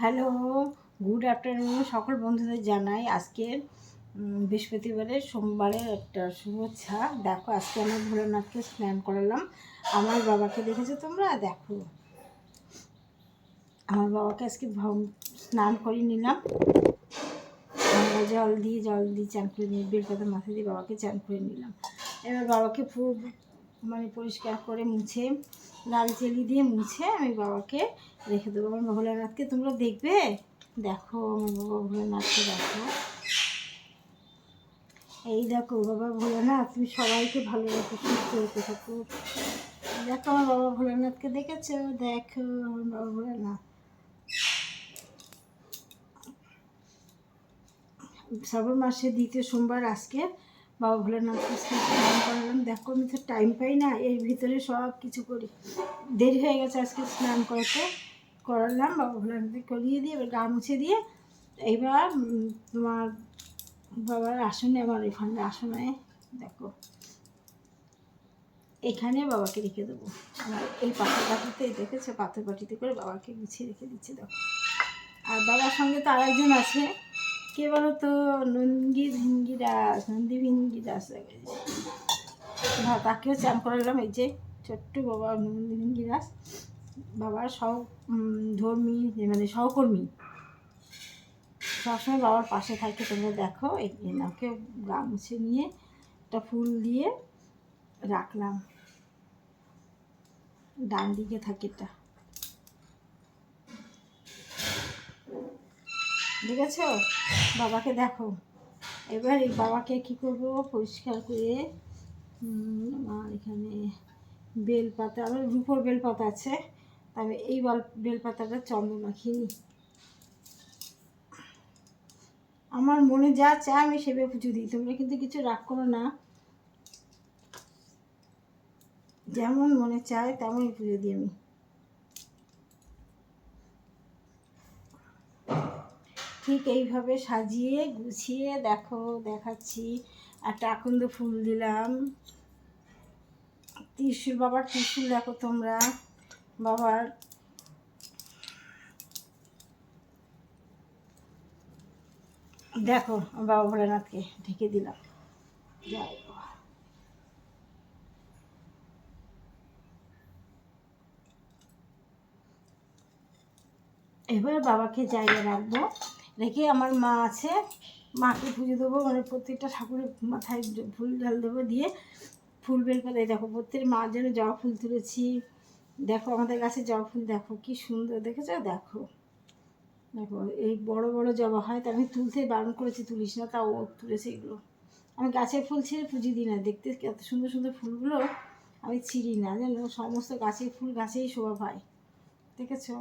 Hello, good afternoon সকল বন্ধুদের জানাই আজকের বৃহস্পতিবারের সোমবারের একটা শুভেচ্ছা। দেখো আজকে আমার ভোলেনাথকে স্নান করালাম। আমার বাবাকে দেখেছো তোমরা? দেখো আমার বাবাকে আজকে স্নান করিয়ে নিলাম। জল দিয়ে চান করে নিয়ে বেলপাতা মাথা দিয়ে বাবাকে চান করে নিলাম। এবার বাবাকে পুরো পরিষ্কার করে মুছে লাল চেলি দিয়ে মুছে আমি বাবাকে রেখে দেবো। আমার ভোলেনাথকে তোমরা দেখবে? দেখো আমার বাবা ভোলেনাথকে দেখো, এই দেখো বাবা ভোলেনাথ, তুমি সবাইকে ভালো রেখো, সুস্থ রেখে থাকো। দেখো আমার বাবা ভোলেনাথকে দেখেছো? দেখো আমার বাবা ভোলেনাথ। শ্রাবণ মাসের দ্বিতীয় সোমবার আজকে বাবা ভোলেনাথকে স্নান করালাম। দেখো আমি তো টাইম পাই না, এর ভিতরে সব কিছু করি, দেরি হয়ে গেছে আজকে স্নান করালাম। বাবা ভোলেনাথকে করিয়ে দিয়ে এবার গা মুছে দিয়ে এইবার তোমার বাবার আসনে, আমার এখানে আসনে দেখো এখানে বাবাকে রেখে দেবো। আমার এই পাথর বাটিতে দেখেছো, পাথর বাটিতে করে বাবাকে গুছিয়ে রেখে দিচ্ছি দেখো। আর বাবার সঙ্গে তো আরেকজন আছে, কে বলো তো? নন্দী ভিঙ্গি দাস তাকেও চান করালাম। এই যে ছোট্ট বাবা নন্দী ভিঙ্গি দাস, বাবার ধর্মী সহকর্মী, সবসময় বাবার পাশে থাকে। তোমরা দেখো এনাকে গা মুছে নিয়ে একটা ফুল দিয়ে রাখলাম, ডান দিকে থাকে এটা, দেখেছ বাবাকে? দেখো এবার এই বাবাকে কি করব, পরিষ্কার করে আমার এখানে বেলপাতা, আমার রূপোর বেলপাতা আছে, তবে এই বেলপাতাটা চন্দন মাখিয়ে নিই। আমার মনে যা চায় আমি সেভাবে পুজো দিই, তোমরা কিন্তু কিছু রাগ করো না, যেমন মনে চায় তেমনই পুজো দিই আমি। ঠিক এইভাবে সাজিয়ে গুছিয়ে দেখো দেখাচ্ছি। একটা আকন্দ ফুল দিলাম, ত্রিশূল, বাবার ত্রিশূল দেখো তোমরা, বাবার দেখো বাবা ভোলেনাথকে ঢেকে দিলাম। জয় বাবা। এবার বাবাকে জায়গায় রাখবো, রেখে আমার মা আছে, মাকে পুজো দেবো, প্রত্যেকটা ঠাকুরের মাথায় ফুল ঢাল দেবো, দিয়ে ফুল বেলপাতায় দেখো প্রত্যেক মার জন্য জবা ফুল তুলেছি। দেখো আমাদের গাছে জবা ফুল দেখো কি সুন্দর, দেখেছো? দেখো দেখো এই বড় বড় জবা হয়, তা আমি তুলতে বারণ করেছি, তুলিস না, তা ও তুলেছে। এগুলো আমি গাছের ফুল ছিঁড়ে পুজো দিই না, দেখতে এত সুন্দর সুন্দর ফুলগুলো আমি ছিঁড়ি না, জানো? সমস্ত গাছের ফুল গাছেই শোভা পায়, দেখেছো?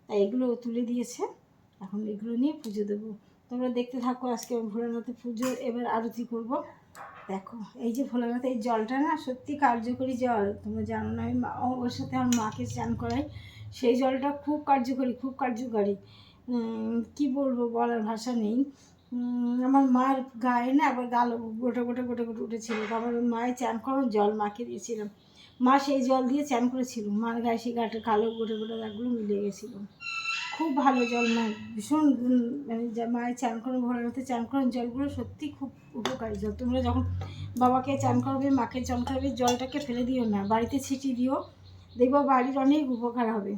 তাই এগুলো তুলে দিয়েছে, এখন এগুলো নিয়ে পুজো দেবো। তোমরা দেখতে থাকো আজকে ভোলেনাথের পুজো। এবার আরতি করব। দেখো এই যে ভোলেনাথ, এই জলটা না সত্যি কার্যকরী জল, তোমরা জানো না? আমি ওর সাথে আমার মাকে স্নান করাই, সেই জলটা খুব কার্যকরী, খুব কার্যকরী, কি বলবো, বলার ভাষা নেই। আমার মার গায়ে না আবার গাল গোটা গোটা গোটা গোটা উঠেছিল, আবার মায়ের চান করার জল মাকে দিয়েছিলাম, মা সেই জল দিয়ে চান করেছিল, মার গায়ে সেই গাটা কালো গোটা গোটা দাগগুলো মিলে গেছিলো। খুব ভালো জল, ভীষণ মায়ের চান করার, ভোলেনাথে চান করার জলগুলো সত্যি খুব উপকারী জল। তোমরা যখন বাবাকে চান করাবে, মাকে চান করাবে, জলটাকে ফেলে দিও না, বাড়িতে ছিটিয়ে দিও, দেখবো বাড়ির অনেক উপকার হবে।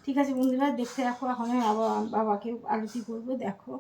ঠিক আছে বন্ধুরা, দেখতে রাখো, এখন আমি বাবাকে আরতি করবো। দেখো